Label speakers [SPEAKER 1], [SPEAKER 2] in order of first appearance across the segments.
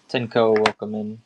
[SPEAKER 1] Tenko, welcome in.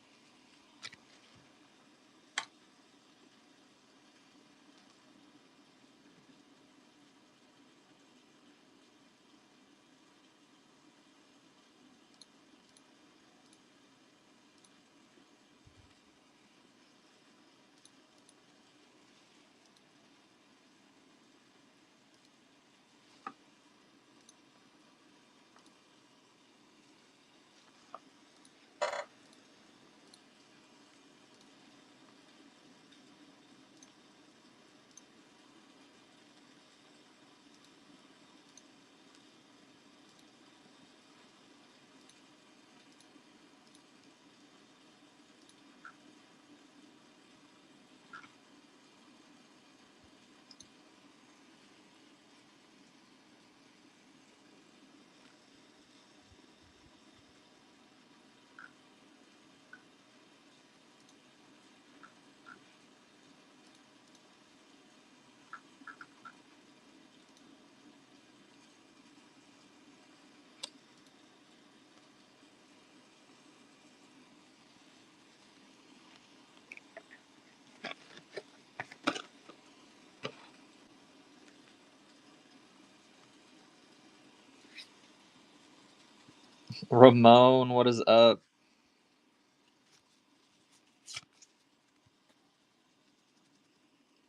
[SPEAKER 1] Ramon, what is up?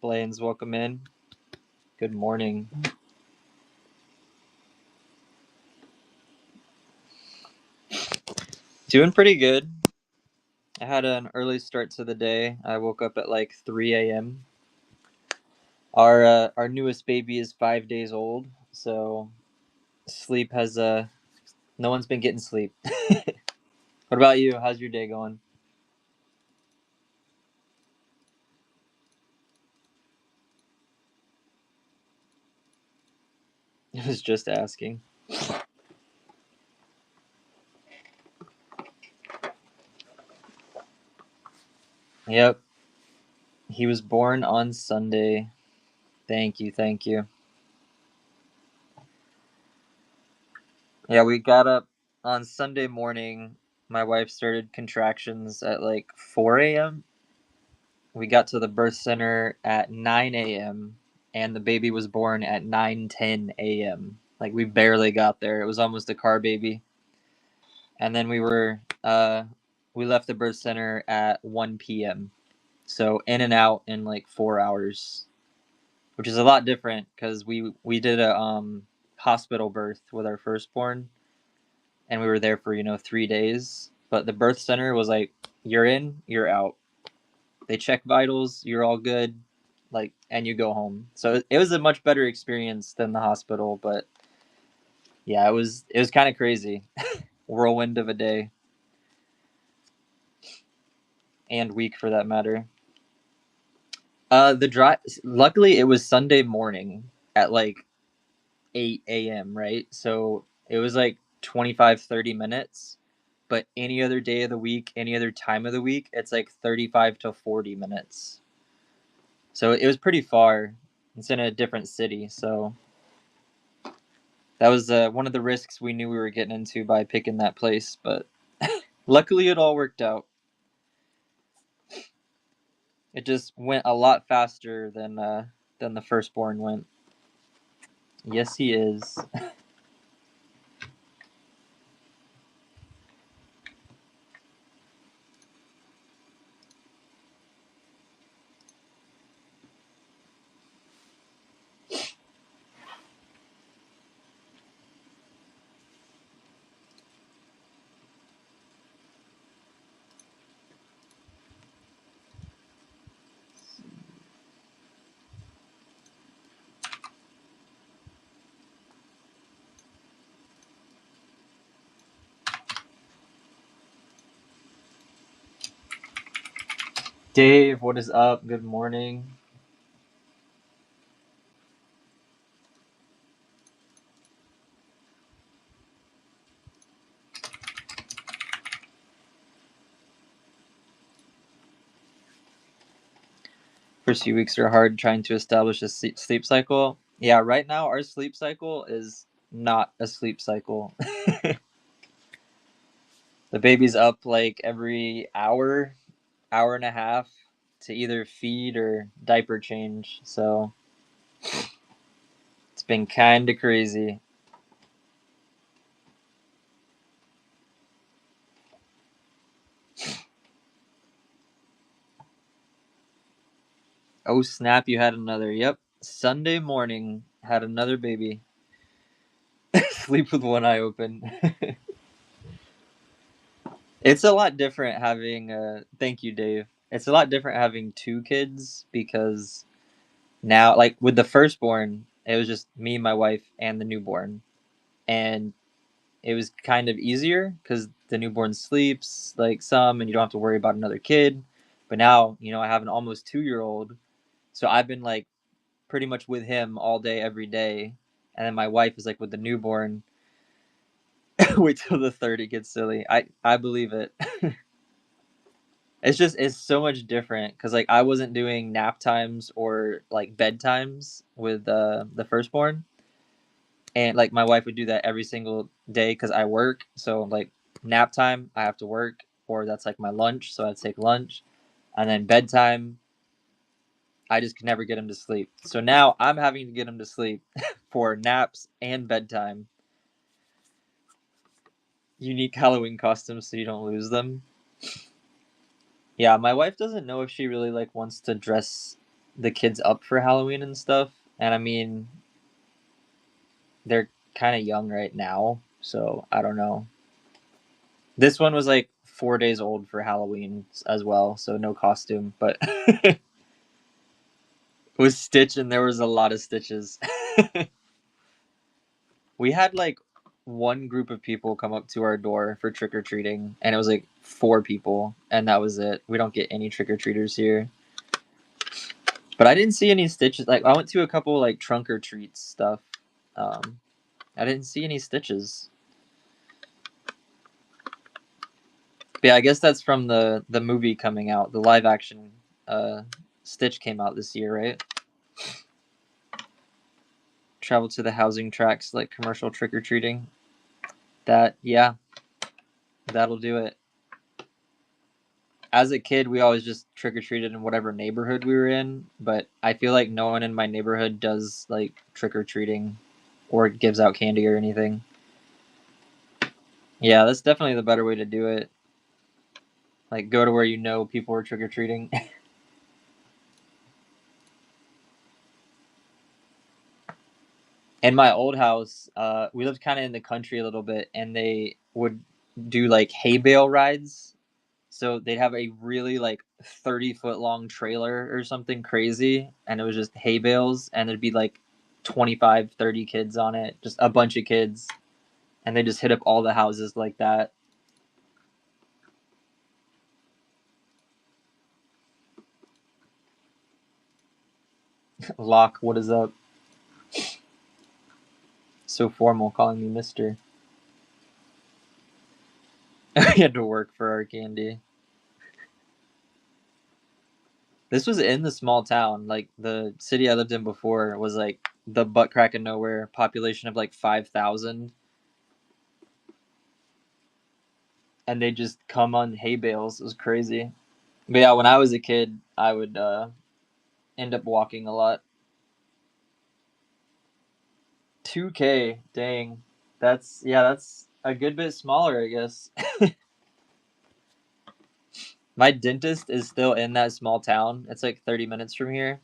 [SPEAKER 1] Blaine's, welcome in. Good morning. Doing pretty good. I had an early start to the day. I woke up at like 3 a.m. Our newest baby is 5 days old, so sleep has no one's been getting sleep. What about you? How's your day going? I was just asking. Yep, he was born on Sunday. Thank you, thank you. Yeah, we got up on Sunday morning. My wife started contractions at like 4 a.m. We got to the birth center at 9 a.m. and the baby was born at 9:10 a.m. Like we barely got there. It was almost a car baby. And then we left the birth center at 1 p.m. So in and out in like 4 hours, which is a lot different cuz we did a hospital birth with our firstborn and we were there for, 3 days, but the birth center was like you're in, you're out. They check vitals, you're all good, like, and you go home. So it was a much better experience than the hospital, but yeah, it was kind of crazy. Whirlwind of a day and week for that matter. The drive. Luckily, it was Sunday morning at like 8 a.m. Right, so it was like 25-30 minutes. But any other day of the week, any other time of the week, it's like 35 to 40 minutes. So it was pretty far. It's in a different city, so that was one of the risks we knew we were getting into by picking that place. But luckily, it all worked out. It just went a lot faster than the firstborn went. Yes, he is. Dave, what is up? Good morning. First few weeks are hard trying to establish a sleep cycle. Yeah, right now our sleep cycle is not a sleep cycle. The baby's up like every hour, hour and a half to either feed or diaper change. So it's been kind of crazy. Oh snap! You had another. Yep, Sunday morning had another baby. Sleep with one eye open. It's a lot different having. Thank you, Dave. It's a lot different having two kids because now, like with the firstborn, it was just me, my wife, and the newborn, and it was kind of easier because the newborn sleeps like some, and you don't have to worry about another kid. But now, I have an almost 2 year old, so I've been like pretty much with him all day, every day, and then my wife is like with the newborn. Wait till the third it gets silly. I believe it. It's so much different because like I wasn't doing nap times or like bedtimes with the firstborn, and like my wife would do that every single day because I work. So like nap time, I have to work, or that's like my lunch, so I'd take lunch, and then bedtime, I just could never get him to sleep. So now I'm having to get him to sleep for naps and bedtime. Unique Halloween costumes so you don't lose them. Yeah, my wife doesn't know if she really like wants to dress the kids up for Halloween and stuff. And I mean, they're kind of young right now, so I don't know. This one was like 4 days old for Halloween as well, so no costume, but it was Stitch, and there was a lot of Stitches. We had like one group of people come up to our door for trick or treating, and it was like 4 people, and that was it. We don't get any trick or treaters here. But I didn't see any Stitches. Like I went to a couple like trunk or treats stuff. Um, I didn't see any Stitches. But yeah, I guess that's from the movie coming out. The live action Stitch came out this year, right? Travel to the housing tracks, like commercial trick or treating. That yeah, that'll do it. As a kid, we always just trick or treated in whatever neighborhood we were in, but I feel like no one in my neighborhood does like trick or treating or gives out candy or anything. Yeah, that's definitely the better way to do it. Like go to where you know people are trick or treating. In my old house, we lived kind of in the country a little bit, and they would do like hay bale rides. So they'd have a really like 30-foot long trailer or something crazy, and it was just hay bales, and there'd be like 25, 30 kids on it, just a bunch of kids, and they just hit up all the houses like that. Locke, what is up? So formal, calling me Mister. We had to work for our candy. This was in the small town. Like the city I lived in before was like the butt crack of nowhere, population of like 5,000, and they just come on hay bales. It was crazy. But yeah, when I was a kid, I would end up walking a lot. 2K, dang. That's a good bit smaller, I guess. My dentist is still in that small town. It's like 30 minutes from here.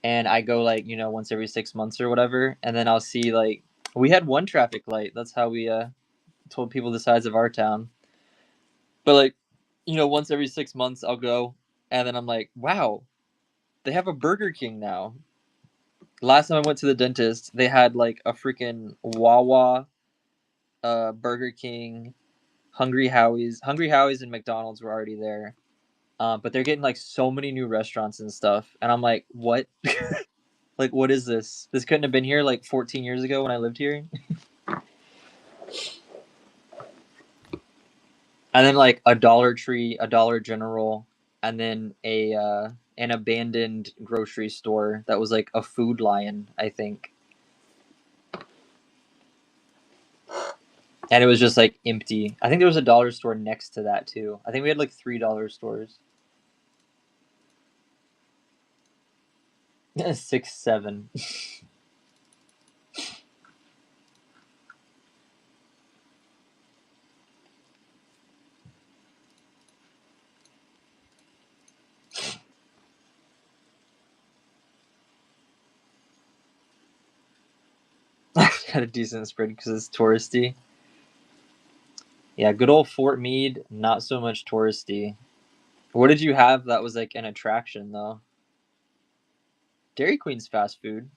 [SPEAKER 1] And I go like, once every 6 months or whatever. And then I'll see like, we had one traffic light. That's how we told people the size of our town. But like, once every 6 months I'll go. And then I'm like, wow, they have a Burger King now. Last time I went to the dentist, they had like a freaking Wawa, Burger King, Hungry Howie's, and McDonald's were already there. But they're getting like so many new restaurants and stuff, and I'm like, what? Like, what is this? This couldn't have been here like 14 years ago when I lived here. And then like a Dollar Tree, a Dollar General, and then a an abandoned grocery store that was like a Food Lion, I think. And it was just like empty. I think there was a dollar store next to that too. I think we had like $3 stores. 6, 7. Had a decent spread because it's touristy. Yeah, good old Fort Meade, not so much touristy. What did you have that was like an attraction though? Dairy Queen's fast food.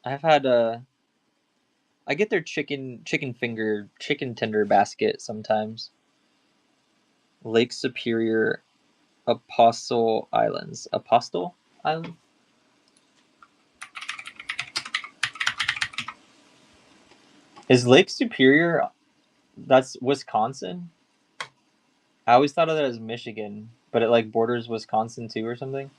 [SPEAKER 1] I've had I get their chicken finger chicken tender basket sometimes. Lake Superior Apostle Islands. Apostle Island? Is Lake Superior that's Wisconsin? I always thought of that as Michigan, but it like borders Wisconsin too or something.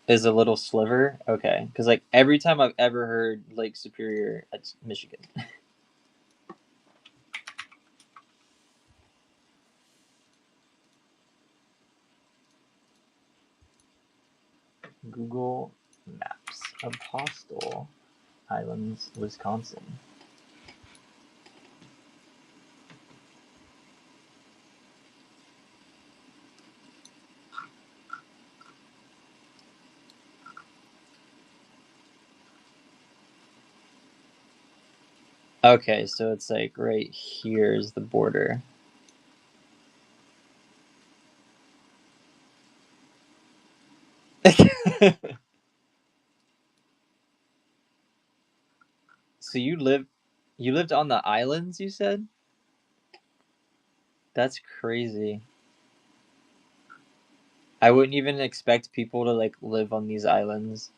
[SPEAKER 1] Is a little sliver? Okay, because like every time I've ever heard Lake Superior, it's Michigan. Google Maps. Apostle Islands, Wisconsin. Okay, so it's like right here is the border. So you lived on the islands, you said? That's crazy. I wouldn't even expect people to like live on these islands.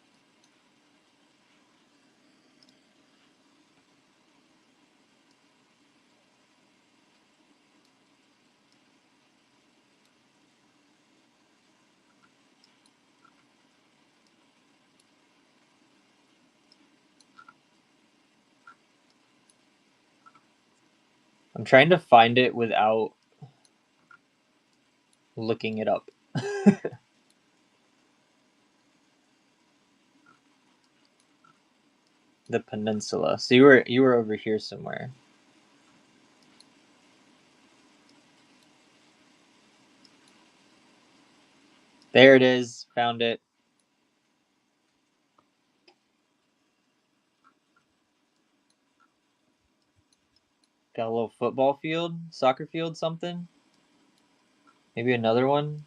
[SPEAKER 1] I'm trying to find it without looking it up. The peninsula. So you were over here somewhere. There it is. Found it. Got a little football field, soccer field, something. Maybe another one.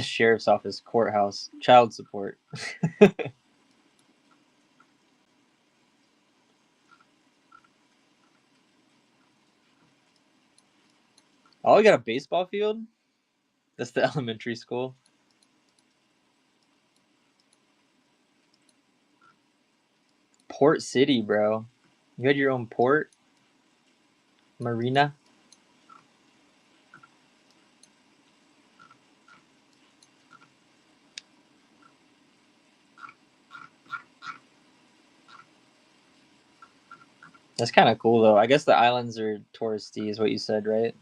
[SPEAKER 1] Sheriff's office, courthouse, child support. Oh, we got a baseball field. That's the elementary school. Port City, bro. You had your own port, marina. That's kind of cool, though. I guess the islands are touristy, is what you said, right?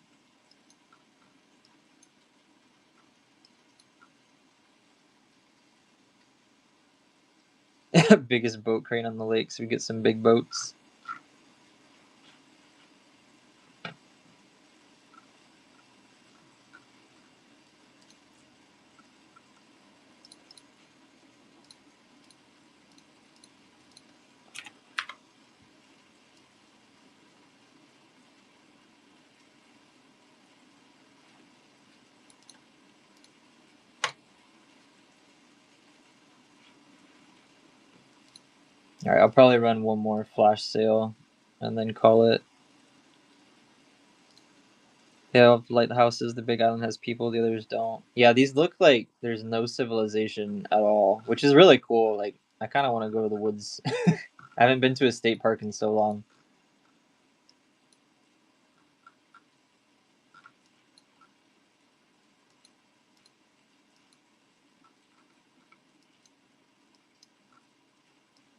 [SPEAKER 1] Biggest boat crane on the lake, so we get some big boats. All right, I'll probably run one more flash sale, and then call it. Yeah, lighthouses. The Big Island has people, the others don't. Yeah, these look like there's no civilization at all, which is really cool. Like, I kind of want to go to the woods. I haven't been to a state park in so long.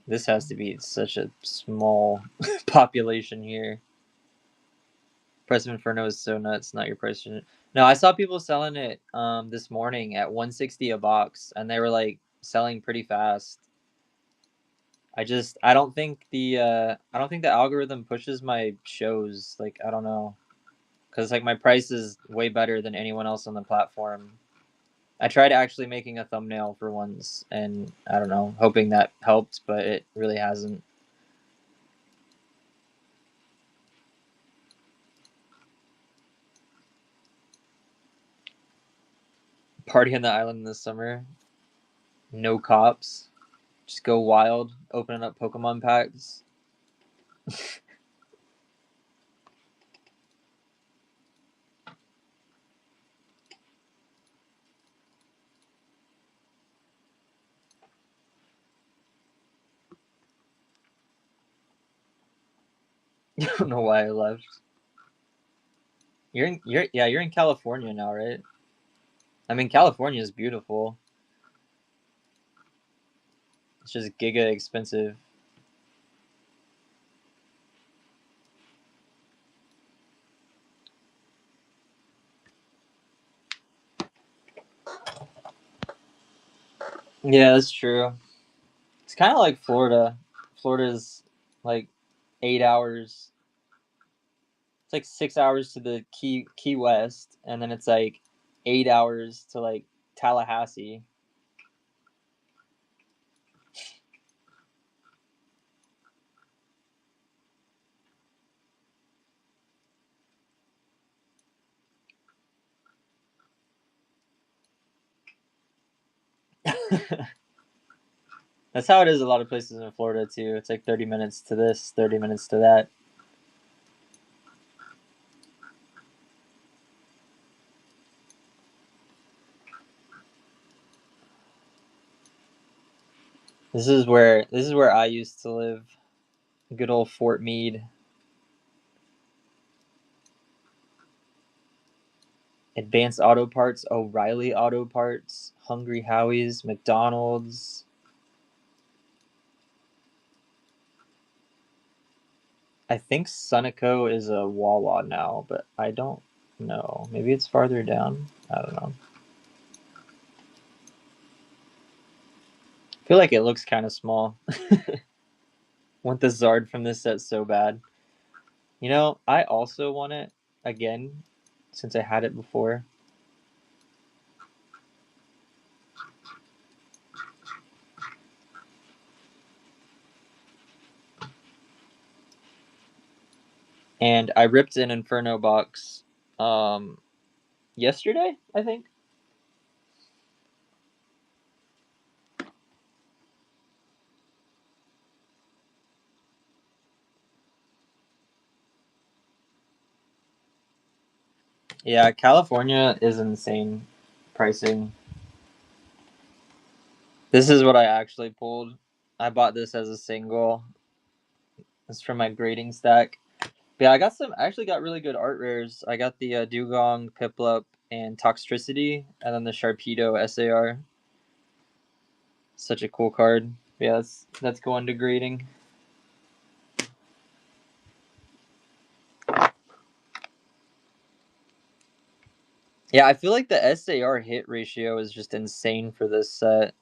[SPEAKER 1] This has to be such a small population here. Price of Inferno is so nuts. Not your price. No, I saw people selling it this morning at 160 a box, and they were like selling pretty fast. I don't think the algorithm pushes my shows. Like I don't know, because like my price is way better than anyone else on the platform. I tried actually making a thumbnail for once, and I don't know, hoping that helped, but it really hasn't. Party on the island this summer. No cops. Just go wild, opening up Pokemon packs. I don't know why I left. You're in California now, right? I mean, California is beautiful. It's just giga expensive. Yeah, that's true. It's kind of like Florida. Florida's like 8 hours. It's like 6 hours to the Key West, and then it's like 8 hours to like Tallahassee. That's how it is a lot of places in Florida too. It's like 30 minutes to this, 30 minutes to that. This is where I used to live. Good old Fort Meade. Advanced Auto Parts, O'Reilly Auto Parts, Hungry Howie's, McDonald's. I think Sunoco is a Wawa now, but I don't know. Maybe it's farther down. I don't know. I feel like it looks kind of small. Want the Zard from this set so bad. You know, I also want it again since I had it before. And I ripped an Inferno box yesterday, I think. Yeah, California is insane pricing. This is what I actually pulled. I bought this as a single. It's from my grading stack. But yeah, I actually got really good art rares. I got the Dugong, Piplup, and Toxtricity, and then the Sharpedo SAR. Such a cool card. Yeah, that's going to grading. Yeah, I feel like the SAR hit ratio is just insane for this set.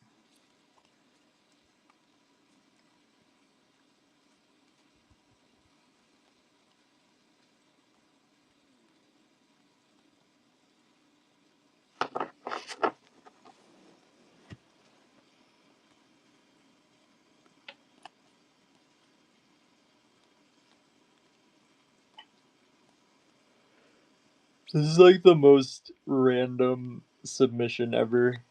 [SPEAKER 1] This is like the most random submission ever.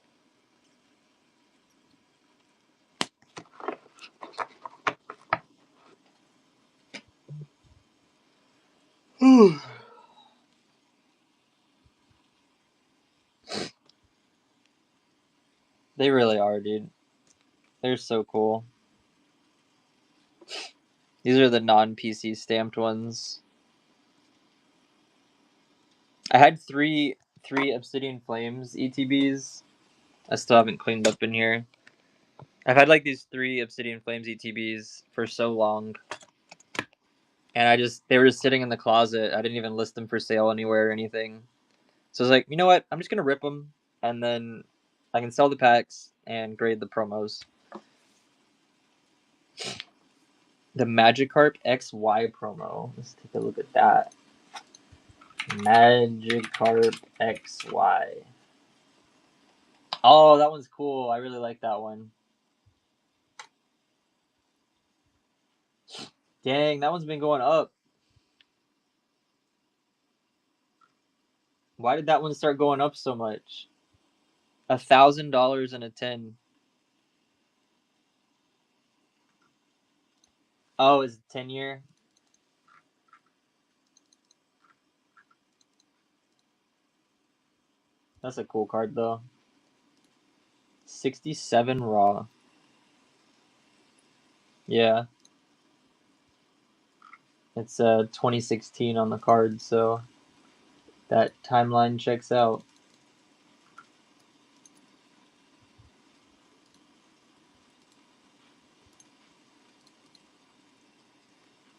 [SPEAKER 1] They really are, dude. They're so cool. These are the non-PC stamped ones. I had three Obsidian Flames ETBs. I still haven't cleaned up in here. I've had like these 3 Obsidian Flames ETBs for so long, and they were just sitting in the closet. I didn't even list them for sale anywhere or anything. So I was like, you know what? I'm just gonna rip them, and then I can sell the packs and grade the promos. The Magikarp XY promo. Let's take a look at that. Magikarp XY. Oh, that one's cool. I really like that one. Dang, that one's been going up. Why did that one start going up so much? $1,000 and a 10. Oh, is it 10-year? That's a cool card though. 67 raw. Yeah. It's 2016 on the card, so that timeline checks out.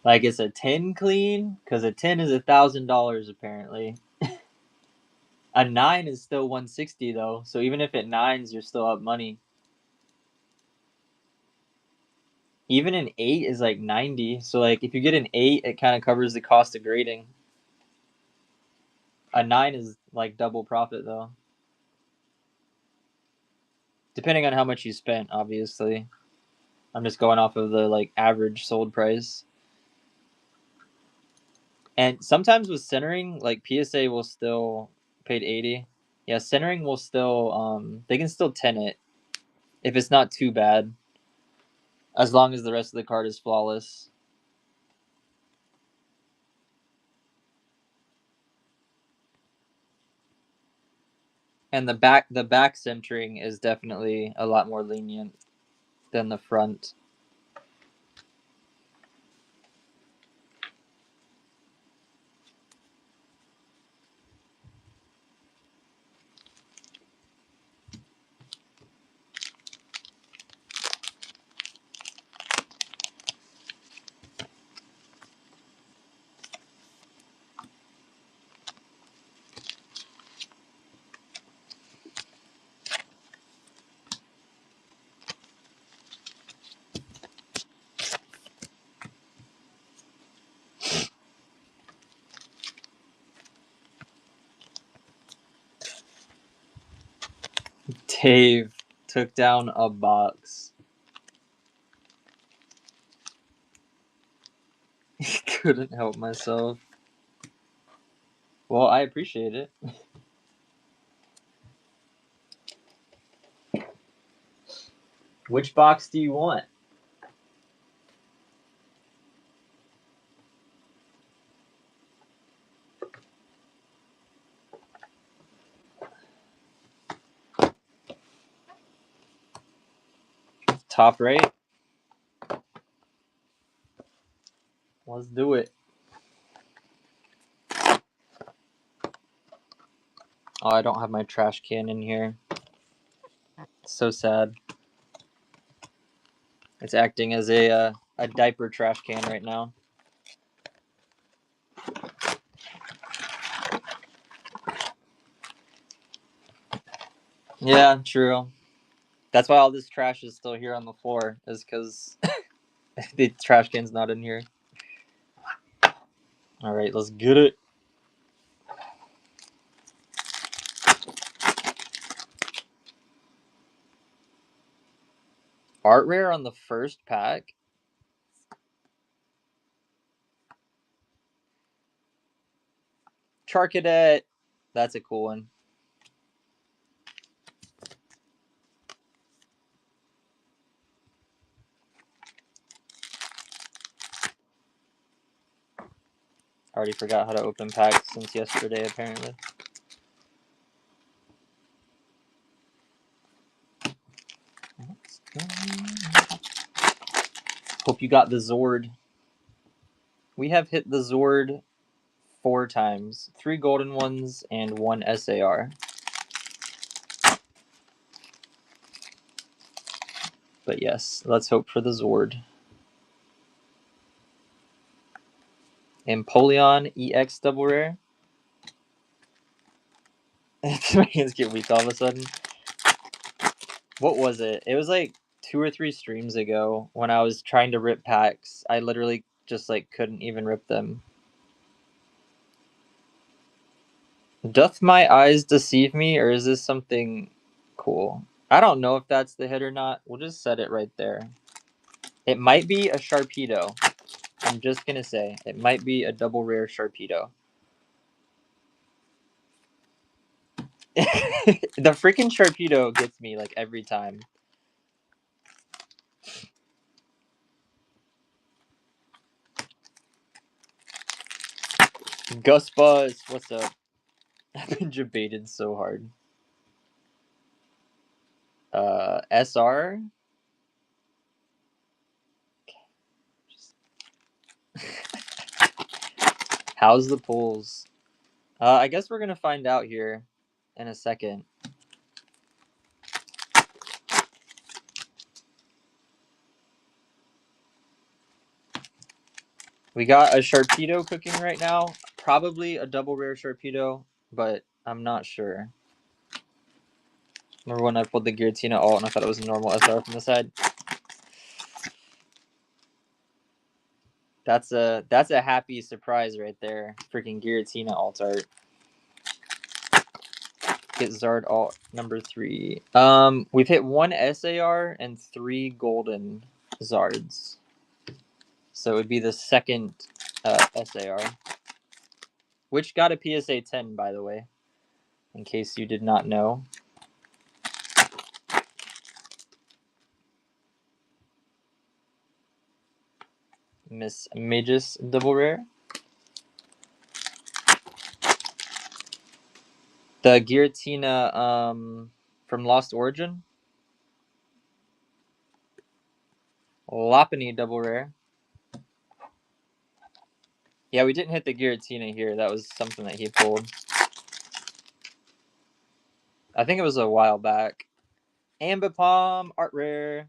[SPEAKER 1] Like it's a 10 clean, because a 10 is $1,000 apparently. A 9 is still 160 though, so even if it 9s, you're still up money. Even an 8 is like 90, so like if you get an 8, it kind of covers the cost of grading. A 9 is like double profit though. Depending on how much you spent, obviously. I'm just going off of the like average sold price. And sometimes with centering, like PSA will still paid 80. Yeah, centering will still they can still 10 it if it's not too bad, as long as the rest of the card is flawless. And the back centering is definitely a lot more lenient than the front. Dave took down a box. Couldn't help myself. Well, I appreciate it. Which box do you want? Top right? Let's do it. Oh, I don't have my trash can in here. It's so sad. It's acting as a diaper trash can right now. Yeah, true. That's why all this trash is still here on the floor, is because the trash can's not in here. Alright, let's get it. Art rare on the first pack? Charcadet. That's a cool one. I already forgot how to open packs since yesterday, apparently. Hope you got the Zord. We have hit the Zord 4 times. 3 golden ones and 1 SAR. But yes, let's hope for the Zord. Empoleon EX double rare. My hands get weak all of a sudden. What was it? It was like 2 or 3 streams ago when I was trying to rip packs. I literally just like couldn't even rip them. Doth my eyes deceive me, or is this something cool? I don't know if that's the hit or not. We'll just set it right there. It might be a Sharpedo. I'm just gonna say it might be a double rare Sharpedo. The freaking Sharpedo gets me like every time. Gus Buzz, what's up? I've been debated so hard. SR. How's the pulls? I guess we're gonna find out here in a second. We got a Sharpedo cooking right now. Probably a double rare Sharpedo, but I'm not sure. Remember when I pulled the Giratina alt and I thought it was a normal SR from the side? That's a happy surprise right there. Freaking Giratina alt art. Get Zard alt number 3. We've hit 1 SAR and 3 golden Zards. So it would be the second SAR. Which got a PSA 10, by the way. In case you did not know. Miss Magus double rare. The Giratina from Lost Origin. Lopunny double rare. Yeah, we didn't hit the Giratina here. That was something that he pulled. I think it was a while back. Ambipom, art rare.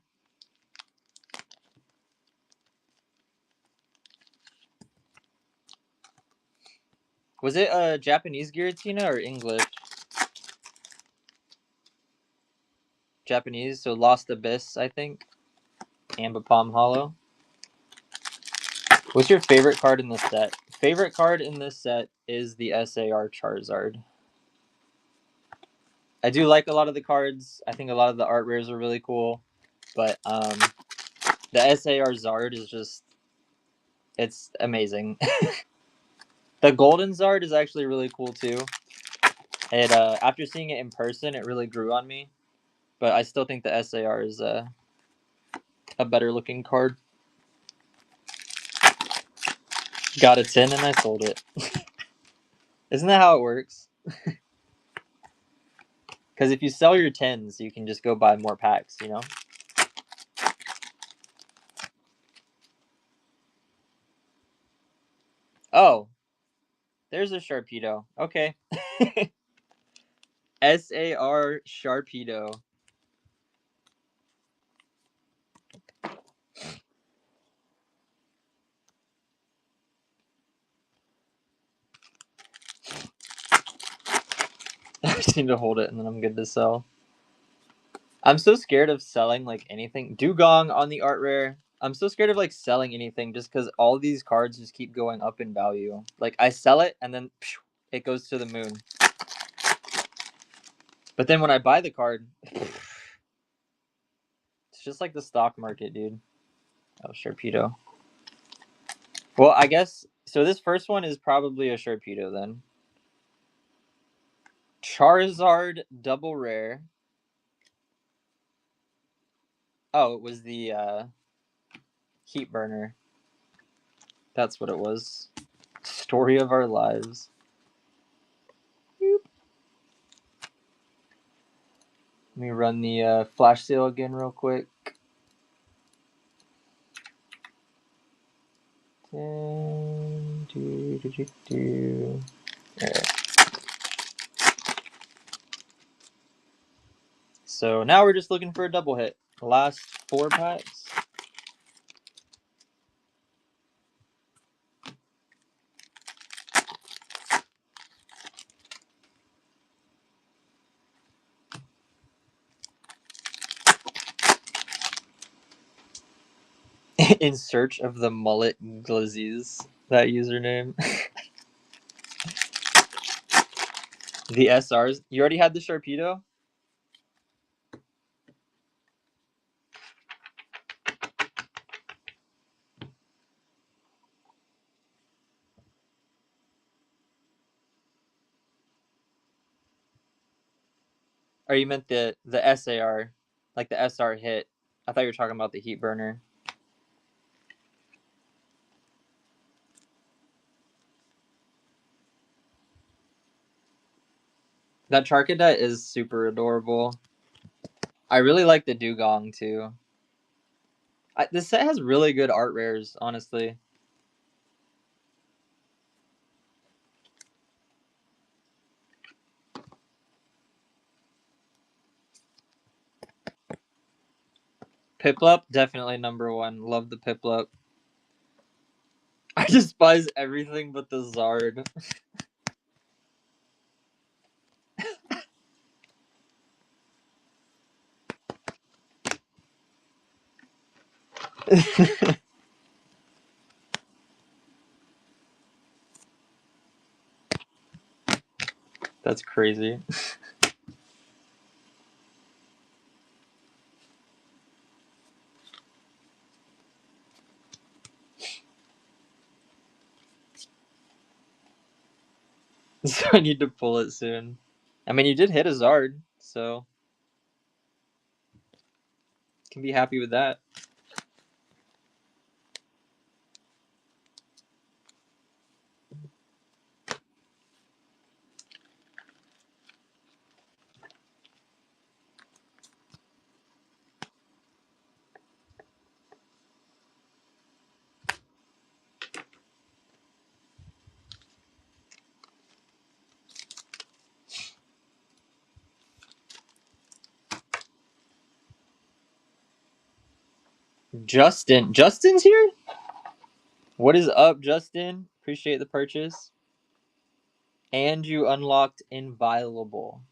[SPEAKER 1] Was it a Japanese Giratina or English? Japanese, so Lost Abyss, I think. Ambipom Hollow. What's your favorite card in this set? Favorite card in this set is the SAR Charizard. I do like a lot of the cards. I think a lot of the art rares are really cool. But the SAR Zard is just... it's amazing. The Golden Zard is actually really cool too. It after seeing it in person, it really grew on me. But I still think the SAR is a better looking card. Got a 10 and I sold it. Isn't that how it works? Because if you sell your 10s, you can just go buy more packs, you know? Oh, there's a Sharpedo. Okay. SAR Sharpedo. I just need to hold it and then I'm good to sell. I'm so scared of selling like anything. Dugong on the art rare. I'm so scared of like selling anything just because all these cards just keep going up in value. Like I sell it and then it goes to the moon. But then when I buy the card, it's just like the stock market, dude. Oh, Sharpedo. Well, I guess so. This first one is probably a Sharpedo then. Charizard double rare. Oh, it was the heat burner. That's what it was. Story of our lives. Boop. Let me run the flash sale again real quick. 10, Alright. So now we're just looking for a double hit. Last 4 packs. In search of the mullet glazes. That username. The SRs. You already had the Sharpedo? Or you meant the SAR, like the SR hit? I thought you were talking about the heat burner. That Charcadet is super adorable. I really like the Dugong too. This set has really good art rares, honestly. Piplup, definitely number 1. Love the Piplup. I despise everything but the Zard. That's crazy. So I need to pull it soon. I mean, you did hit a Zard, so can be happy with that. Justin's here? What is up, Justin? Appreciate the purchase. And you unlocked Inviolable.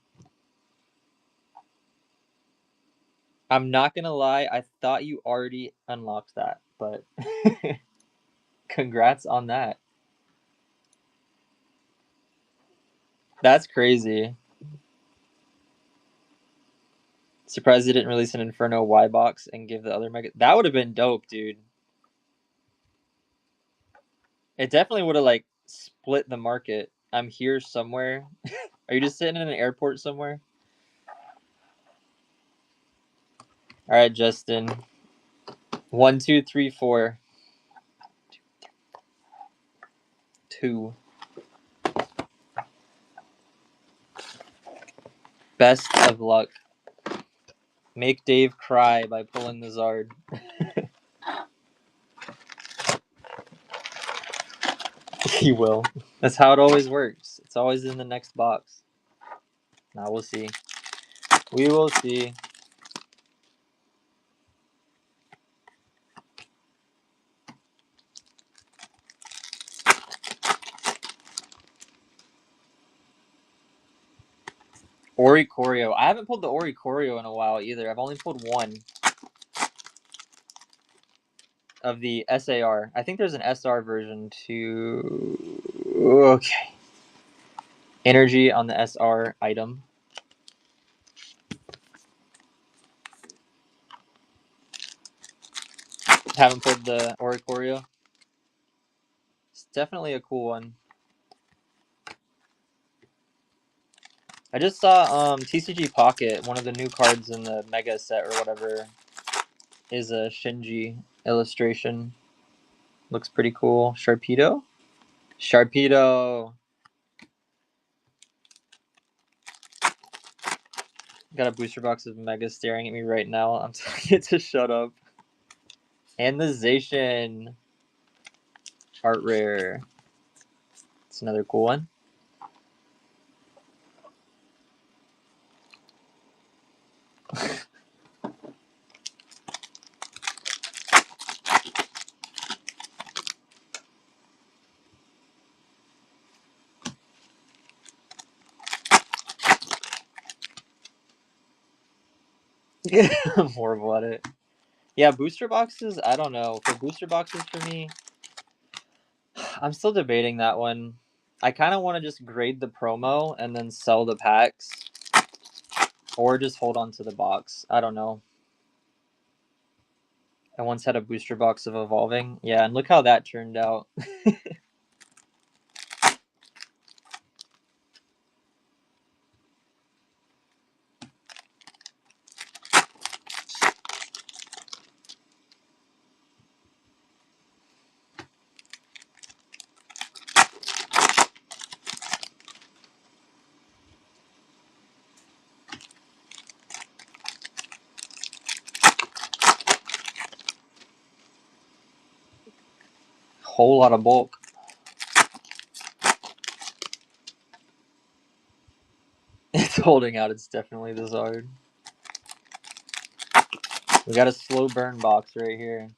[SPEAKER 1] I'm not gonna lie, I thought you already unlocked that, but congrats on that. That's crazy. Surprised they didn't release an Inferno Y box and give the other Mega. That would have been dope, dude. It definitely would have like split the market. I'm here somewhere. Are you just sitting in an airport somewhere? All right, Justin. 1, 2, 3, 4. 2. Best of luck. Make Dave cry by pulling the Zard. He will. That's how it always works. It's always in the next box. Now we'll see. We will see. Oricorio. I haven't pulled the Oricorio in a while either. I've only pulled one of the SAR. I think there's an SR version too. Okay. Energy on the SR item. Haven't pulled the Oricorio. It's definitely a cool one. I just saw TCG Pocket, one of the new cards in the Mega set or whatever, is a Shinji illustration. Looks pretty cool. Sharpedo? Sharpedo! Got a booster box of Mega staring at me right now. I'm telling it to shut up. And the Zacian art rare. It's another cool one. I'm horrible at it. Yeah, booster boxes, I don't know. For booster boxes for me, I'm still debating that one. I kind of want to just grade the promo and then sell the packs. Or just hold on to the box. I don't know. I once had a booster box of Evolving. Yeah, and look how that turned out. Whole lot of bulk. It's holding out. It's definitely the Zard. We got a slow burn box right here.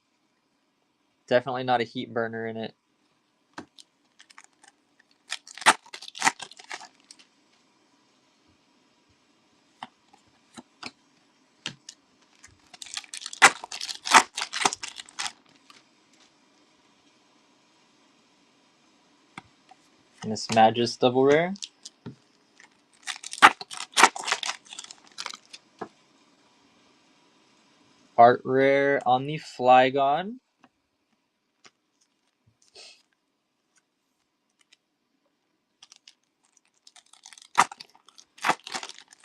[SPEAKER 1] Definitely not a heat burner in it. Miss Magus double rare. Art rare on the Flygon.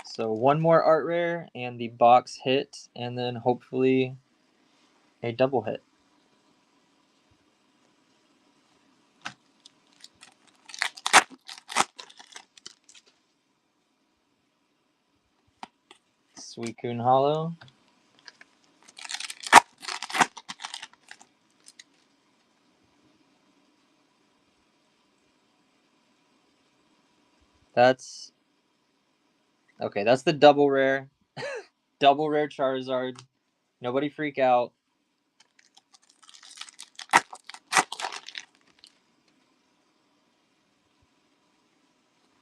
[SPEAKER 1] So one more art rare and the box hit, and then hopefully a double hit. Suicune Hollow. That's okay. That's the double rare. Double rare Charizard. Nobody freak out.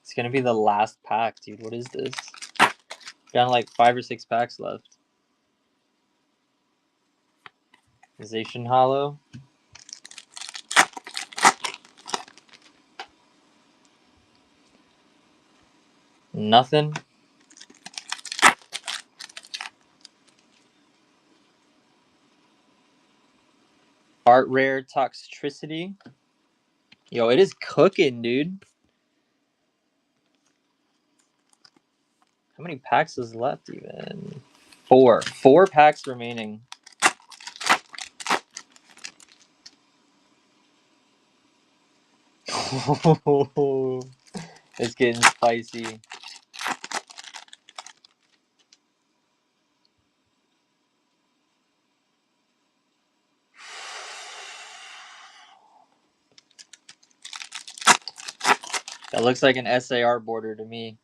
[SPEAKER 1] It's gonna be the last pack, dude. What is this? Got like 5 or 6 packs left. Zacian Hollow. Nothing. Art rare Toxtricity. Yo, it is cooking, dude. How many packs is left even? 4. 4 packs remaining. It's getting spicy. That looks like an SAR border to me.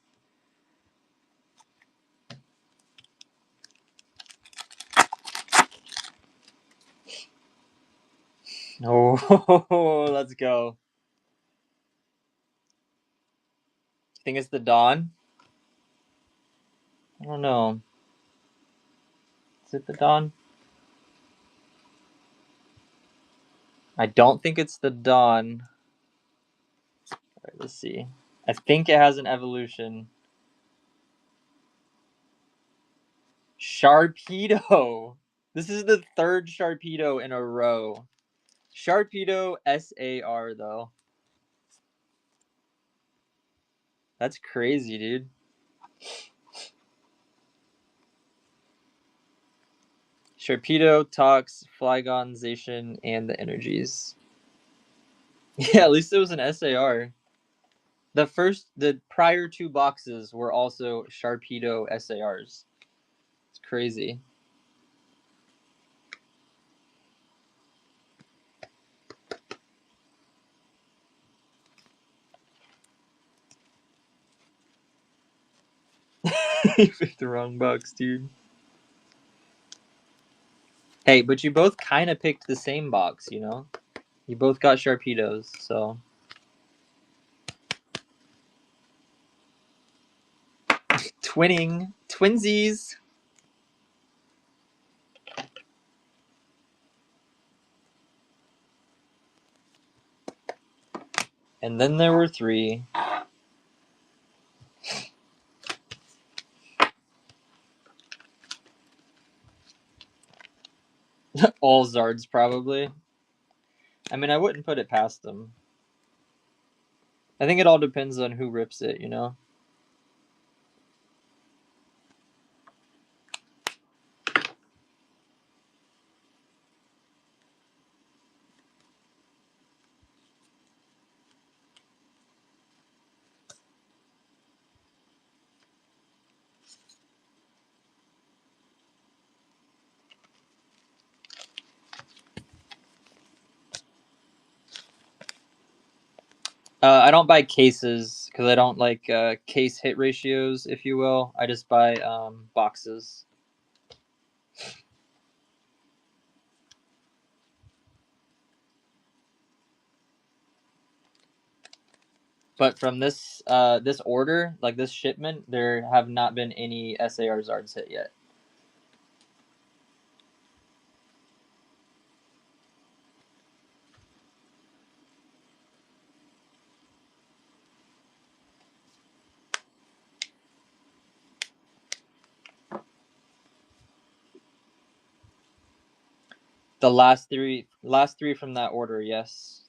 [SPEAKER 1] Oh, let's go. Think it's the Dawn? I don't know. Is it the Dawn? I don't think it's the Dawn. All right, let's see. I think it has an evolution. Sharpedo. This is the 3rd Sharpedo in a row. Sharpedo SAR though. That's crazy, dude. Sharpedo, Tox, Flygon, Zacian, and the energies. Yeah, at least it was an SAR. The prior 2 boxes were also Sharpedo SARs. It's crazy. You picked the wrong box, dude. Hey, but you both kind of picked the same box, you know? You both got Sharpedos, so. Twinning. Twinsies. And then there were 3. All Zards, probably. I mean, I wouldn't put it past them. I think it all depends on who rips it, you know? I don't buy cases because I don't like case hit ratios, if you will. I just buy boxes. But from this order, like this shipment, there have not been any SAR Zards hit yet. The last three from that order, yes.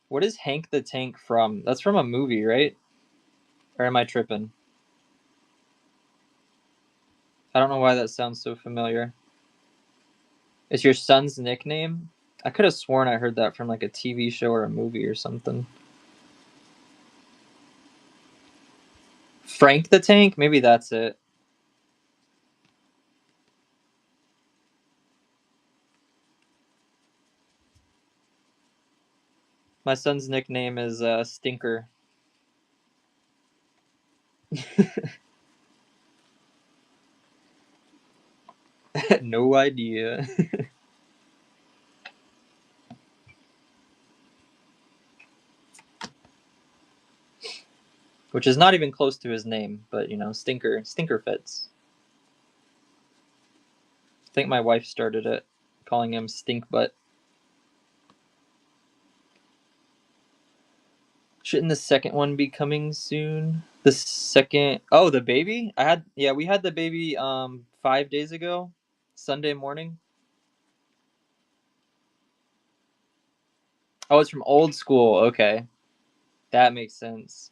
[SPEAKER 1] What is Hank the Tank from? That's from a movie, right? Or am I tripping? I don't know why that sounds so familiar. It's your son's nickname? I could have sworn I heard that from like a TV show or a movie or something. Frank the Tank? Maybe that's it. My son's nickname is Stinker. No idea. Which is not even close to his name, but you know, Stinker fits. I think my wife started it, calling him Stink Butt. Shouldn't the second one be coming soon? The second, oh, the baby? We had the baby 5 days ago, Sunday morning. Oh, it's from old school. Okay. That makes sense.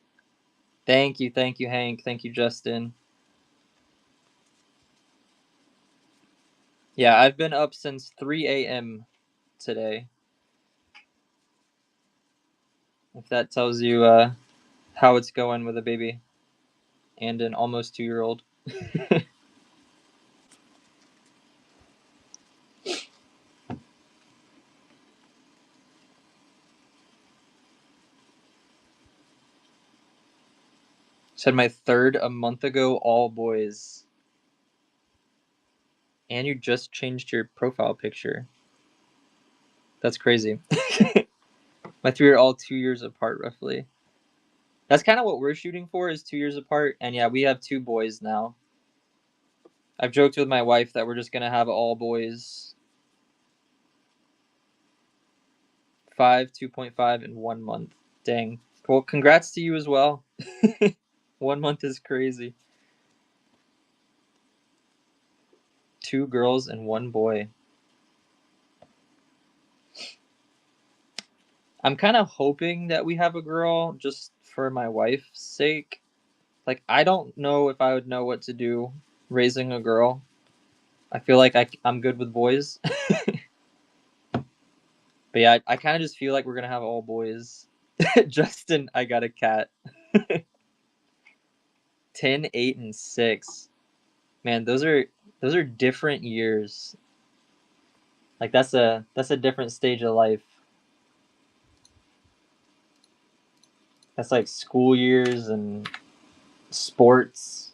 [SPEAKER 1] Thank you, Hank. Thank you, Justin. Yeah, I've been up since 3 a.m. today. If that tells you how it's going with a baby and an almost 2-year-old. Said my third a month ago, all boys. And you just changed your profile picture. That's crazy. My 3 are all 2 years apart, roughly. That's kind of what we're shooting for, is 2 years apart. And yeah, we have 2 boys now. I've joked with my wife that we're just gonna have all boys. 5, 2.5, and 1 month. Dang. Well, congrats to you as well. 1 month is crazy. 2 girls and 1 boy. I'm kind of hoping that we have a girl just for my wife's sake. Like, I don't know if I would know what to do raising a girl. I feel like I'm good with boys. But yeah, I kind of just feel like we're going to have all boys. Justin, I got a cat. 10, 8, and 6. Man, those are different years. Like that's a different stage of life. That's like school years and sports.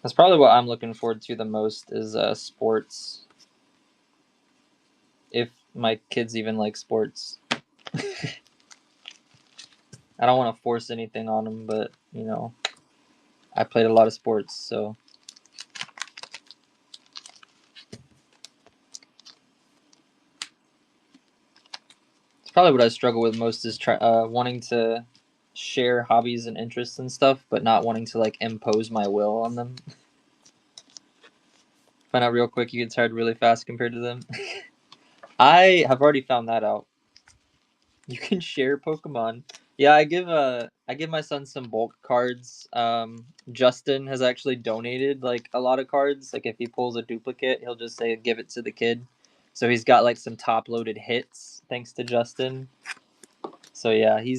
[SPEAKER 1] That's probably what I'm looking forward to the most is sports. my kids even like sports. I don't want to force anything on them, but you know, I played a lot of sports, so it's probably what I struggle with most is wanting to share hobbies and interests and stuff, but not wanting to like impose my will on them. Find out real quick you get tired really fast compared to them. I have already found that out. You can share Pokemon. Yeah, I give my son some bulk cards. Justin has actually donated like a lot of cards. Like if he pulls a duplicate, he'll just say give it to the kid. So he's got like some top loaded hits thanks to Justin. So yeah, he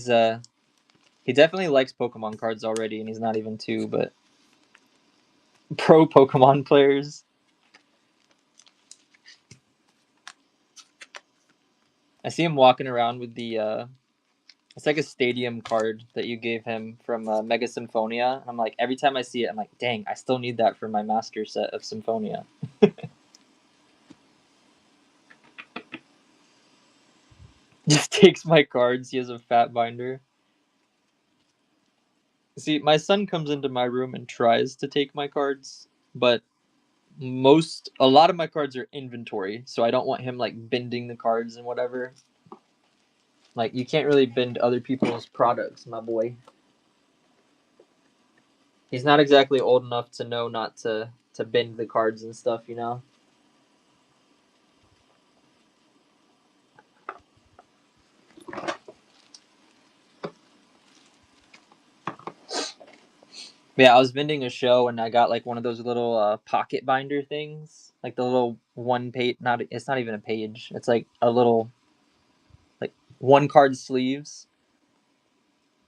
[SPEAKER 1] definitely likes Pokemon cards already, and he's not even two, but pro Pokemon players. I see him walking around with the it's like a stadium card that you gave him from Mega Symphonia. I'm like, every time I see it, I'm like, dang, I still need that for my master set of Symphonia. Just takes my cards. He has a fat binder. See, my son comes into my room and tries to take my cards, but a lot of my cards are inventory, so I don't want him like bending the cards and whatever. Like, you can't really bend other people's products, my boy. He's not exactly old enough to know not to bend the cards and stuff, you know. Yeah, I was vending a show and I got like one of those little pocket binder things, like the little one page. Not it's not even a page. It's like a little like one card sleeves.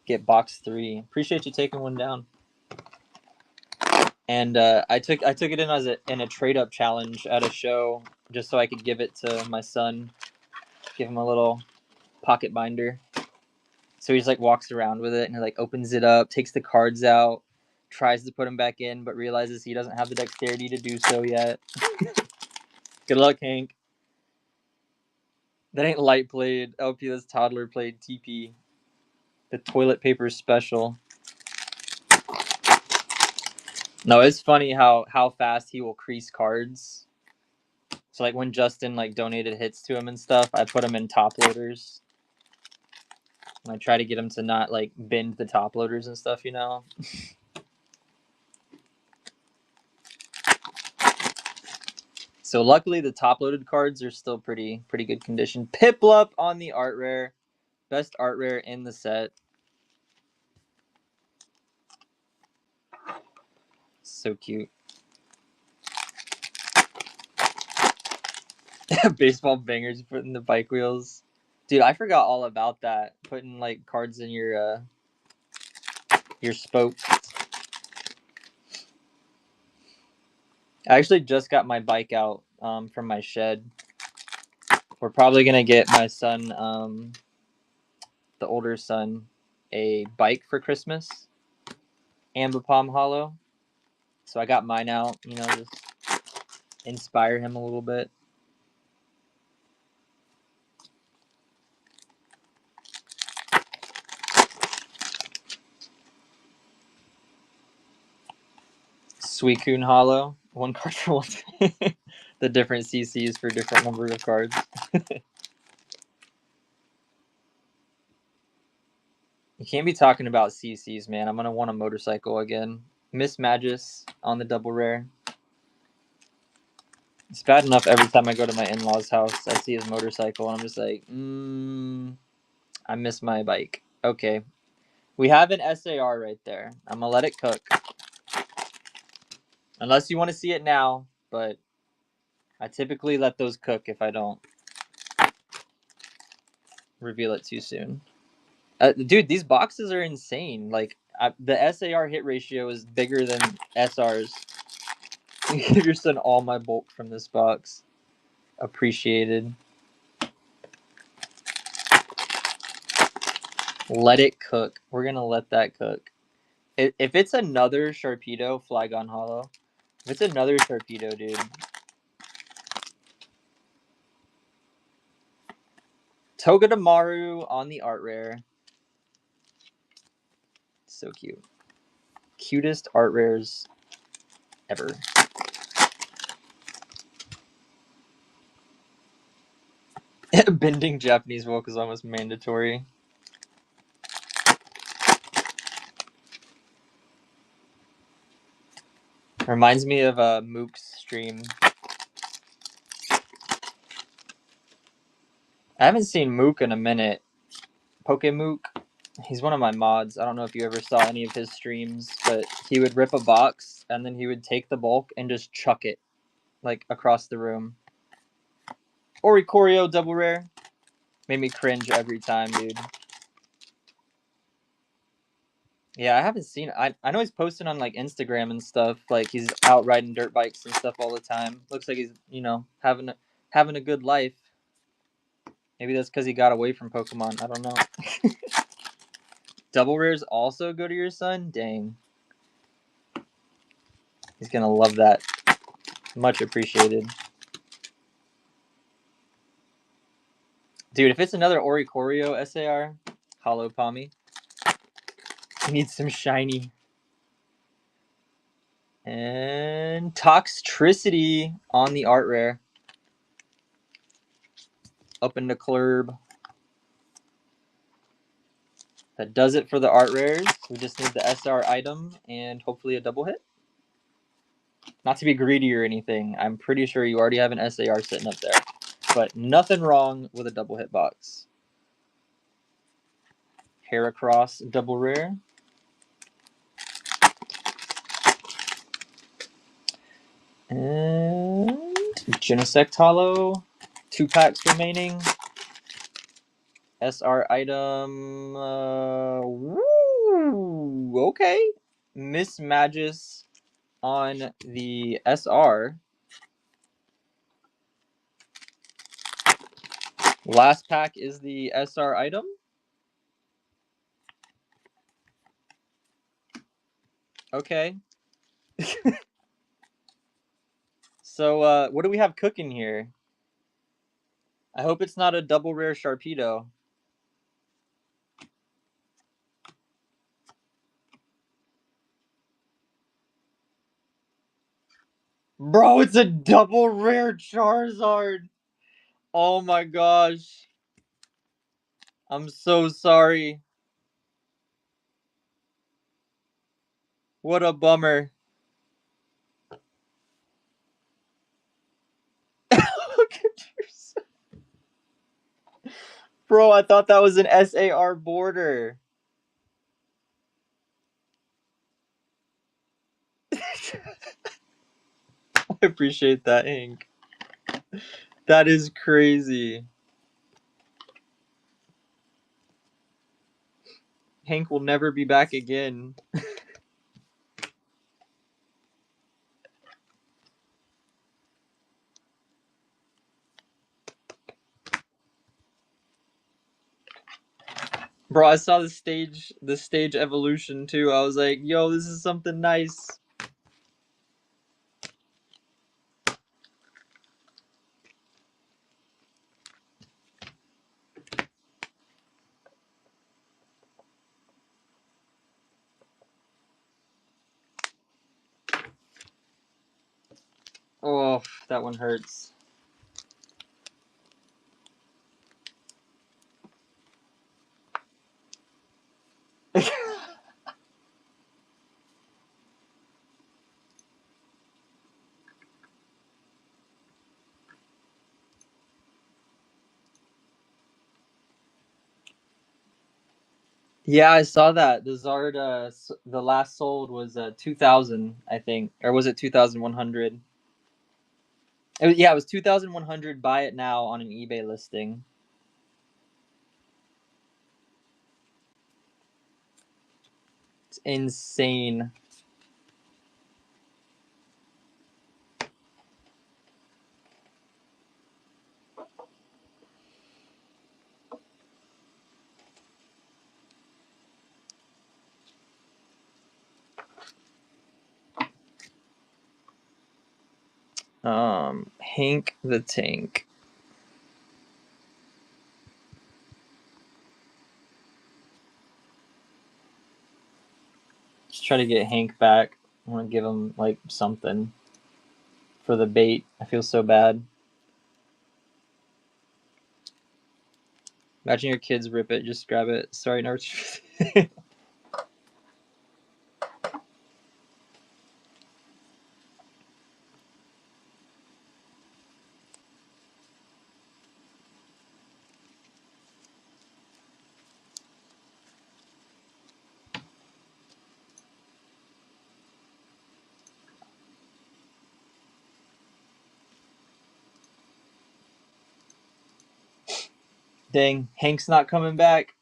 [SPEAKER 1] Get box 3. Appreciate you taking one down. And I took it in as in a trade up challenge at a show just so I could give it to my son, give him a little pocket binder. So he just like walks around with it and he like opens it up, takes the cards out, tries to put them back in, but realizes he doesn't have the dexterity to do so yet. Good luck, Hank. That ain't light played. LP, that's toddler played TP. The toilet paper special. No, it's funny how fast he will crease cards. So like when Justin like donated hits to him and stuff, I put him in top loaders. And I try to get him to not like bend the top loaders and stuff, you know. So luckily the top loaded cards are still pretty good condition. Piplup on the art rare. Best art rare in the set. So cute. Baseball bangers put in the bike wheels. Dude, I forgot all about that. Putting like cards in your spokes. I actually just got my bike out from my shed. We're probably gonna get my son, the older son, a bike for Christmas. Ambipom Hollow. So I got mine out, you know, just inspire him a little bit. Suicune Hollow. One card for one. The different CCs for different number of cards. You can't be talking about CCs, man. I'm gonna want a motorcycle again. Miss Magus on the double rare. It's bad enough every time I go to my in-laws' house, I see his motorcycle, and I'm just like, I miss my bike. Okay. We have an SAR right there. I'm gonna let it cook. Unless you want to see it now, but I typically let those cook if I don't reveal it too soon. Dude, these boxes are insane. Like, the SAR hit ratio is bigger than SR's. Give your son all my bulk from this box. Appreciated. Let it cook. We're gonna let that cook. If it's another Sharpedo, Flygon Hollow. If it's another Sharpedo, dude. Togedemaru on the art rare. So cute. Cutest art rares ever. Bending Japanese Volk is almost mandatory. Reminds me of Mook's stream. I haven't seen Mook in a minute. Pokemook. He's one of my mods. I don't know if you ever saw any of his streams, but he would rip a box and then he would take the bulk and just chuck it like across the room. Oricorio double rare. Made me cringe every time, dude. Yeah, I haven't seen it. I know he's posting on like Instagram and stuff. Like he's out riding dirt bikes and stuff all the time. Looks like he's, you know, having a good life. Maybe that's because he got away from Pokemon. I don't know. Double rares also go to your son? Dang. He's gonna love that. Much appreciated. Dude, if it's another Oricorio SAR, Hollow Palmy. He needs some shiny. And Toxtricity on the art rare. Up into Club. That does it for the art rares. We just need the SR item and hopefully a double hit. Not to be greedy or anything. I'm pretty sure you already have an SAR sitting up there. But nothing wrong with a double hit box. Heracross double rare. And Genesect Hollow. 2 packs remaining. SR item. Woo, okay. Miss Magus on the SR. Last pack is the SR item. Okay. So, what do we have cooking here? I hope it's not a double rare Sharpedo. Bro, it's a double rare Charizard. Oh my gosh. I'm so sorry. What a bummer. Look at yourself. Bro, I thought that was an SAR border. I appreciate that, Hank. That is crazy. Hank will never be back again. Bro, I saw the stage evolution too. I was like, yo, this is something nice. Oh, that one hurts. Yeah, I saw that. The Zard, the last sold was 2,000, I think. Or was it 2,100? Yeah, it was 2,100. Buy it now on an eBay listing. It's insane. Hank the Tank. Just try to get Hank back. I want to give him like something for the bait. I feel so bad. Imagine your kids rip it, just grab it. Sorry, no. Dang, Hank's not coming back.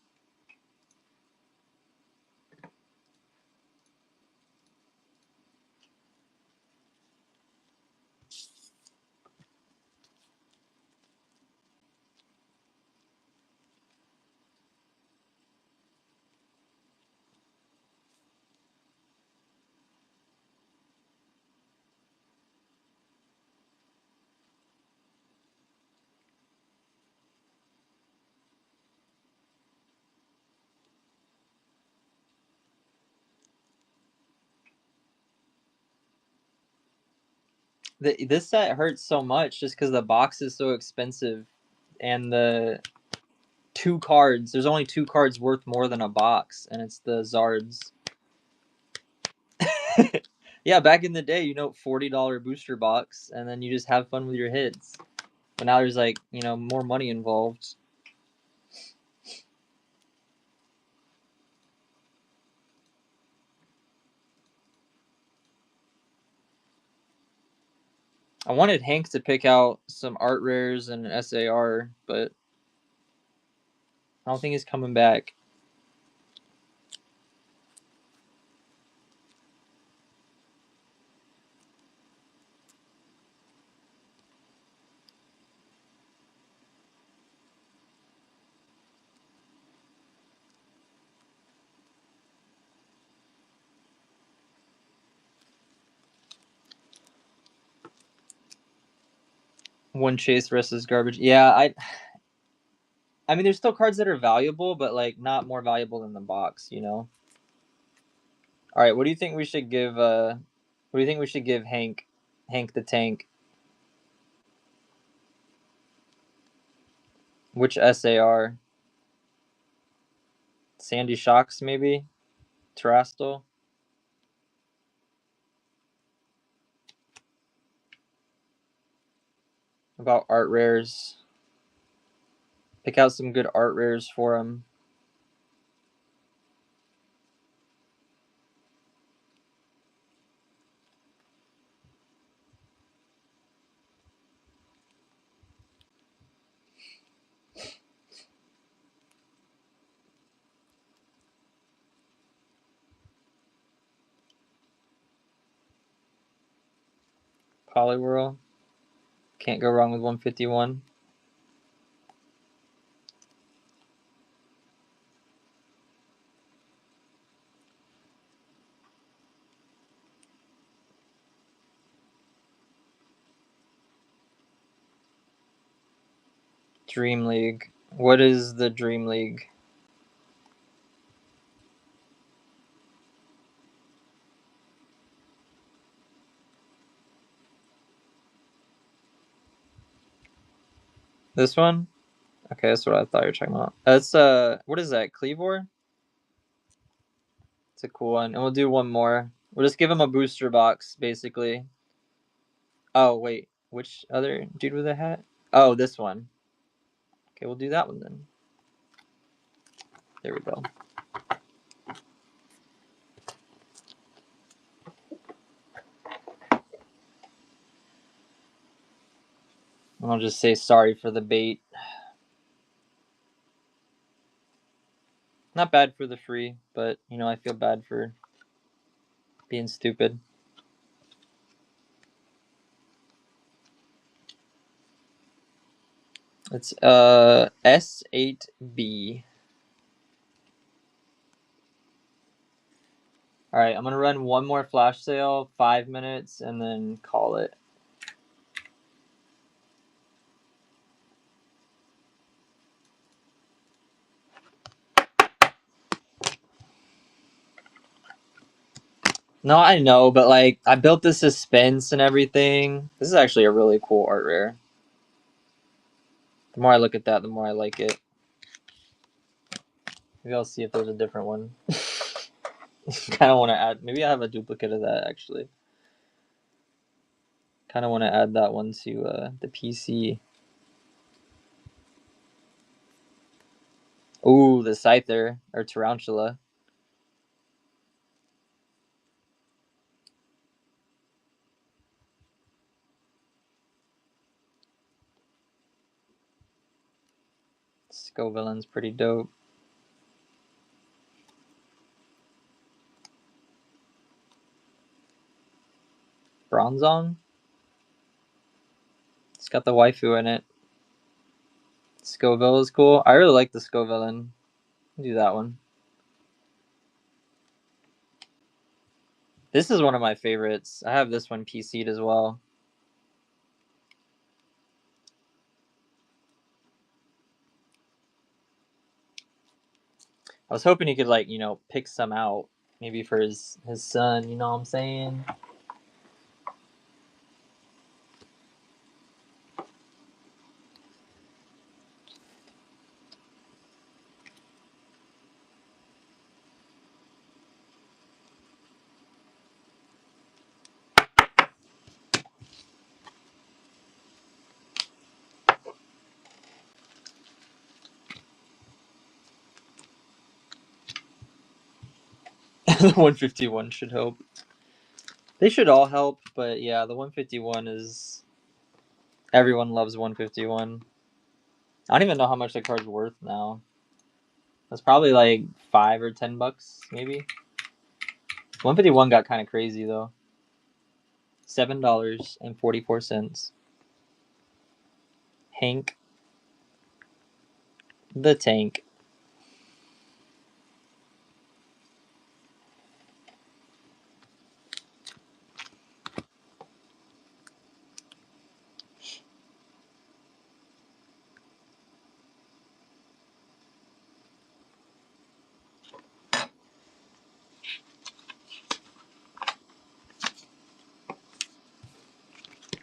[SPEAKER 1] This set hurts so much just because the box is so expensive, and the two cards. There's only two cards worth more than a box, and it's the Zards. Yeah, back in the day, $40 booster box, and then you just have fun with your hits. But now there's like more money involved. I wanted Hank to pick out some art rares and an SAR, but I don't think he's coming back. One chase versus garbage. Yeah, I mean, there's still cards that are valuable, but like not more valuable than the box. All right, what do you think we should give? What do you think we should give Hank? Hank the Tank. Which SAR? Sandy Shocks, maybe? Terastal? About art rares. Pick out some good art rares for him. Poliwhirl. Can't go wrong with 151. Dream League. What is the Dream League? This one? Okay, that's what I thought you were talking about. That's what is that? Cleavor? It's a cool one. And we'll do one more. We'll just give him a booster box, basically. Oh wait, which other dude with a hat? Oh, this one. Okay, we'll do that one then. There we go. I'll just say sorry for the bait. Not bad for the free, but I feel bad for being stupid. It's S8B. All right, I'm gonna run one more flash sale, 5 minutes, and then call it. No, I know, but like I built the suspense and everything. This is actually a really cool art rare. The more I look at that, the more I like it. Maybe I'll see if there's a different one. Kind of want to add. Maybe I have a duplicate of that actually. Kind of want to add that one to the PC. Ooh, the Scyther or Tarantula. Scovillain's pretty dope. Bronzong. It's got the waifu in it. Scoville is cool. I really like the Scovillain. Do that one. This is one of my favorites. I have this one PC'd as well. I was hoping he could like, pick some out. Maybe for his son, you know what I'm saying? The 151 should help. They should all help, but yeah, the 151 is everyone loves 151. I don't even know how much the card's worth now. It's probably like $5 or $10, maybe. 151 got kind of crazy though. $7.44. Hank the Tank.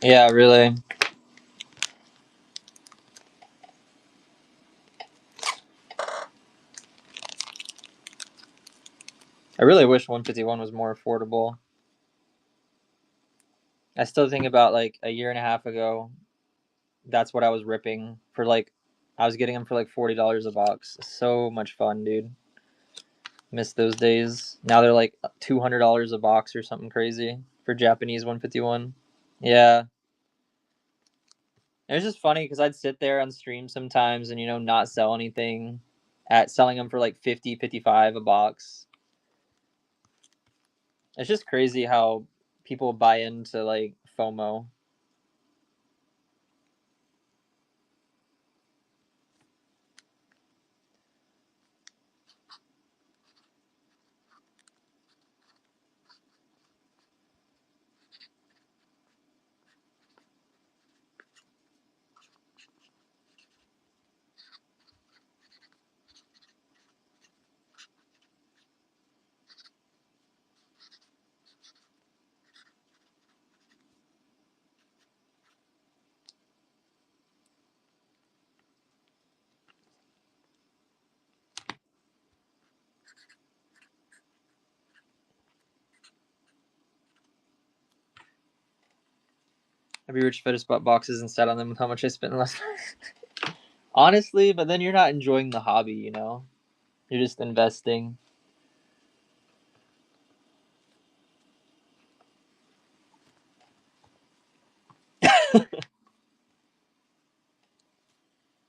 [SPEAKER 1] Yeah, really. I really wish 151 was more affordable. I still think about like a year and a half ago, that's what I was ripping for like I was getting them for like $40 a box. So much fun, dude. Miss those days. Now they're like $200 a box or something crazy for Japanese 151. Yeah. It was just funny because I'd sit there on stream sometimes and not sell anything at selling them for like 50, 55 a box. It's just crazy how people buy into like FOMO. I'd be rich if I just bought boxes and sat on them with how much I spent last time. Honestly, but then you're not enjoying the hobby. You're just investing.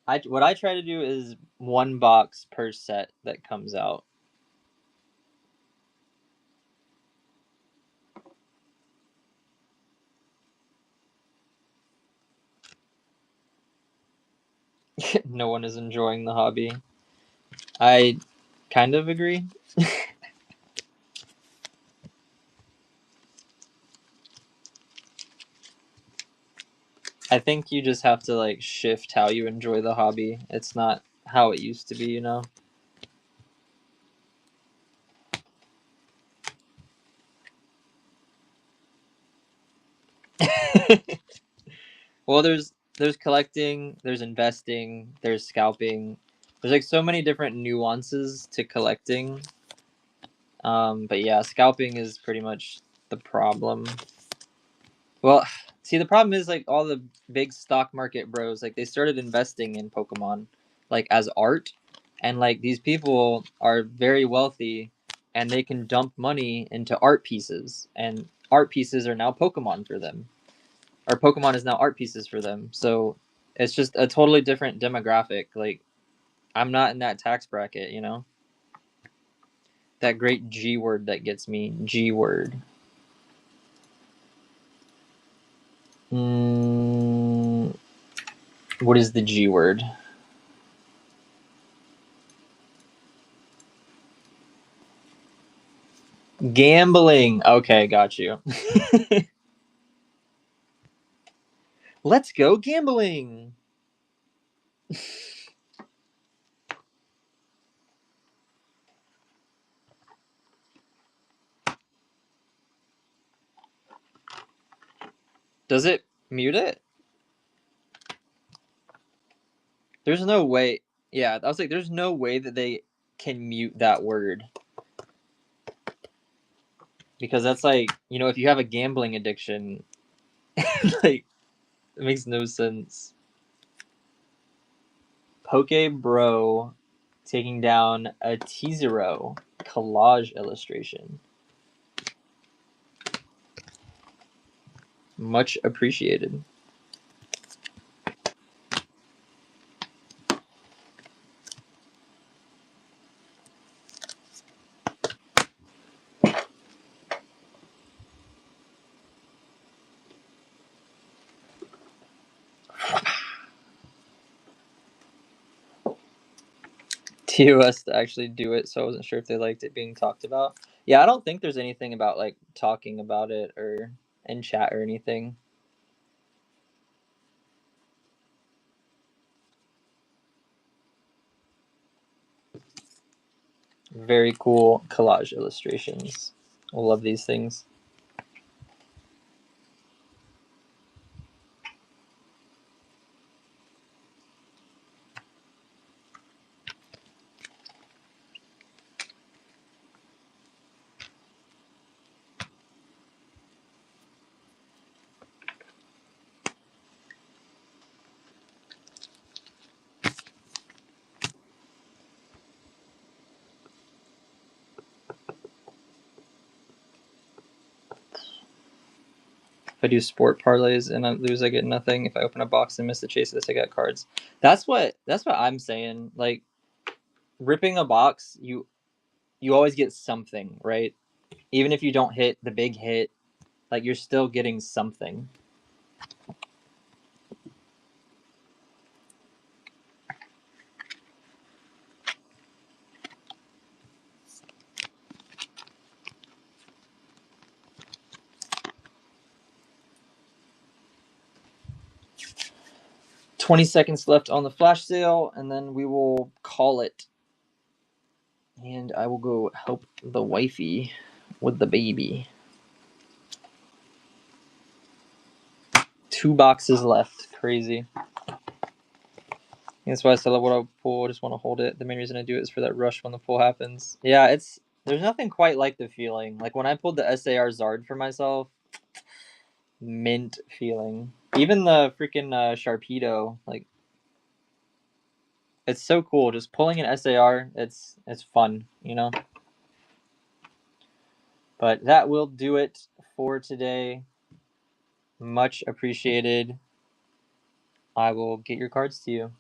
[SPEAKER 1] What I try to do is one box per set that comes out. No one is enjoying the hobby. I kind of agree. I think you just have to like shift how you enjoy the hobby. It's not how it used to be. Well, there's collecting, there's investing, there's scalping. There's like so many different nuances to collecting. But yeah, scalping is pretty much the problem. Well, see, the problem is like all the big stock market bros, like they started investing in Pokemon, like as art, and like these people are very wealthy, and they can dump money into art pieces, and art pieces are now Pokemon for them, or Pokemon is now art pieces for them. So it's just a totally different demographic. Like I'm not in that tax bracket, you know. That great G word that gets me, G word. What is the G word? Gambling. Okay, got you. Let's go gambling. Does it mute it? There's no way. Yeah, I was like, there's no way that they can mute that word because that's like, you know, if you have a gambling addiction, like, it makes no sense. Poke Bro taking down a Teezero collage illustration. Much appreciated. TOS to actually do it, so I wasn't sure if they liked it being talked about. Yeah, I don't think there's anything about like talking about it or in chat or anything. Very cool collage illustrations. I love these things. If I do sport parlays and I lose, I get nothing. If I open a box and miss the chase, I get cards. That's what I'm saying. Like ripping a box, you always get something, right? Even if you don't hit the big hit, like you're still getting something. 20 seconds left on the flash sale, and then we will call it. And I will go help the wifey with the baby. 2 boxes left. Crazy. That's why I still love what I pull. I just want to hold it. The main reason I do it is for that rush when the pull happens. Yeah, there's nothing quite like the feeling. Like when I pulled the SAR Zard for myself, mint feeling. Even the freaking Sharpedo, like it's so cool. Just pulling an SAR, it's fun, you know. But that will do it for today. Much appreciated. I will get your cards to you.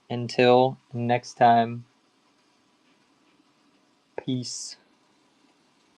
[SPEAKER 1] Until next time, peace.